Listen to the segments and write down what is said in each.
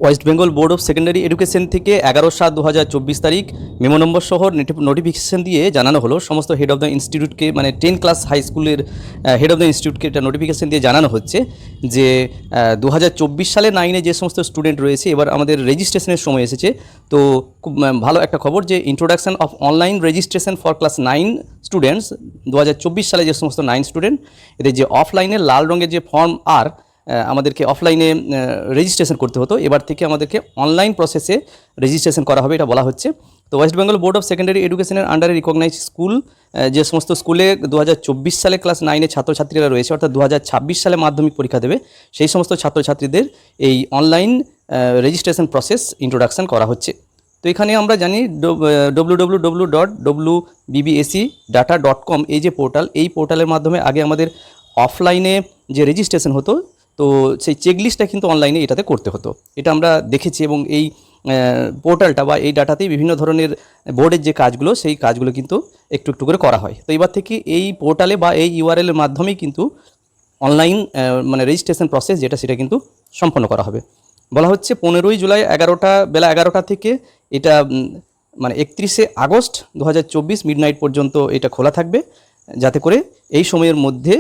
West Bengal board of secondary education থেকে 11/7/2024 তারিখ memo number সহ নোটিফিকেশন দিয়ে জানানো হলো সমস্ত হেড অফ দ্য ইনস্টিটিউটকে, মানে 10 ক্লাস হাই স্কুলের হেড অফ দ্য ইনস্টিটিউটকে এটা নোটিফিকেশন দিয়ে জানানো হচ্ছে যে 2024 সালে 9-এ যে সমস্ত স্টুডেন্ট রয়েছে এবার আমাদের রেজিস্ট্রেশনের সময় এসেছে। তো খুব ভালো একটা খবর যে introduction of online registration for class 9 students 2024 সালে যে সমস্ত 9 স্টুডেন্ট এদের যে অফলাইনে লাল রঙের যে ফর্ম আর আমাদেরকে অফলাইনে রেজিস্ট্রেশন করতে হতো, এবার থেকে আমাদেরকে অনলাইন প্রসেসে রেজিস্ট্রেশন করা হবে এটা বলা হচ্ছে। তো West Bengal board of secondary এডুকেশনের আন্ডারে রিকগনাইজ স্কুল যে সমস্ত স্কুলে 2024 সালে ক্লাস 9-এ ছাত্রছাত্রীরা রয়েছে, অর্থাৎ 2026 সালে মাধ্যমিক পরীক্ষা দেবে, সেই সমস্ত ছাত্রছাত্রীদের এই অনলাইন রেজিস্ট্রেশন প্রসেস ইন্ট্রোডাকশন করা হচ্ছে। তো এখানে আমরা জানি www.wbbscdata.com এই যে পোর্টাল, এই পোর্টালের মাধ্যমে আগে আমাদের অফলাইনে যে রেজিস্ট্রেশন হতো তো সেই চেকলিস্টটা কিন্তু অনলাইনে এটাতে করতে হতো, এটা আমরা দেখেছি। এবং এই পোর্টালটা বা এই ডাটাতেই বিভিন্ন ধরনের বোর্ডের যে কাজগুলো সেই কাজগুলো কিন্তু একটু একটু করে করা হয়। তো এবার থেকে এই পোর্টালে বা এই ইউআরএলের মাধ্যমেই কিন্তু অনলাইন মানে রেজিস্ট্রেশন প্রসেস যেটা সেটা কিন্তু সম্পন্ন করা হবে। বলা হচ্ছে 15ই জুলাই বেলা 11টা থেকে এটা মানে 31শে আগস্ট 2024 মিডনাইট পর্যন্ত এটা খোলা থাকবে, যাতে করে এই সময়ের মধ্যে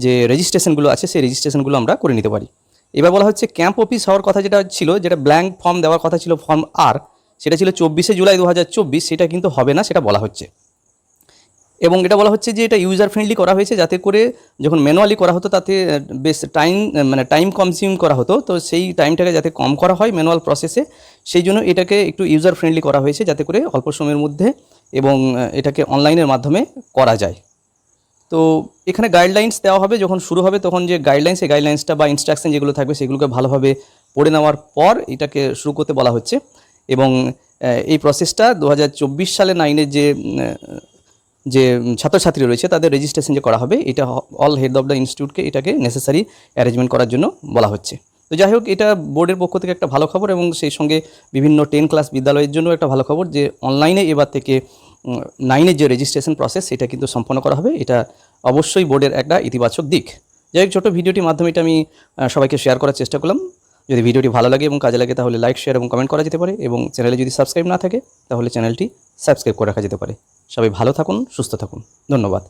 যে রেজিস্ট্রেশনগুলো আছে সেই রেজিস্ট্রেশনগুলো আমরা করে নিতে পারি। এবার বলা হচ্ছে ক্যাম্প অফিস হওয়ার কথা যেটা ছিল, যেটা ব্ল্যাঙ্ক ফর্ম দেওয়ার কথা ছিল ফর্ম আর, সেটা ছিল 24শে জুলাই 2024, সেটা কিন্তু হবে না সেটা বলা হচ্ছে। এবং এটা বলা হচ্ছে যে এটা ইউজার ফ্রেন্ডলি করা হয়েছে, যাতে করে যখন ম্যানুয়ালি করা হতো তাতে বেশ টাইম কনজিউম করা হতো, তো সেই টাইমটাকে যাতে কম করা হয় ম্যানুয়াল প্রসেসে, সেই জন্য এটাকে একটু ইউজার ফ্রেন্ডলি করা হয়েছে, যাতে করে অল্প সময়ের মধ্যে এবং এটাকে অনলাইনের মাধ্যমে করা যায়। তো এখানে গাইডলাইন্স দেওয়া হবে, যখন শুরু হবে তখন যে গাইডলাইন্স, এই গাইডলাইন্সটা বা ইনস্ট্রাকশন যেগুলো থাকবে সেগুলোকে ভালোভাবে পড়ে নেওয়ার পর এটাকে শুরু করতে বলা হচ্ছে। এবং এই প্রসেসটা 2024 সালে 9-এর যে ছাত্রছাত্রী রয়েছে তাদের রেজিস্ট্রেশন যে করা হবে, এটা অল হেড অফ দ্য ইনস্টিটিউটকে এটাকে নেসেসারি অ্যারেঞ্জমেন্ট করার জন্য বলা হচ্ছে। তো যাই হোক, এটা বোর্ডের পক্ষ থেকে একটা ভালো খবর, এবং সেই সঙ্গে বিভিন্ন 10 ক্লাস বিদ্যালয়ের জন্য একটা ভালো খবর যে অনলাইনে এবার থেকে 9-এর যে রেজিস্ট্রেশন প্রসেস সেটা কিন্তু সম্পন্ন করা হবে। এটা অবশ্যই বোর্ডের একটা ইতিবাচক দিক। যাই হোক, ছোটো ভিডিওটির মাধ্যমে এটা আমি সবাইকে শেয়ার করার চেষ্টা করলাম। যদি ভিডিওটি ভালো লাগে এবং কাজে লাগে তাহলে লাইক, শেয়ার এবং কমেন্ট করা যেতে পারে, এবং চ্যানেলে যদি সাবস্ক্রাইব না থাকে তাহলে চ্যানেলটি সাবস্ক্রাইব করে রাখা যেতে পারে। সবাই ভালো থাকুন, সুস্থ থাকুন, ধন্যবাদ।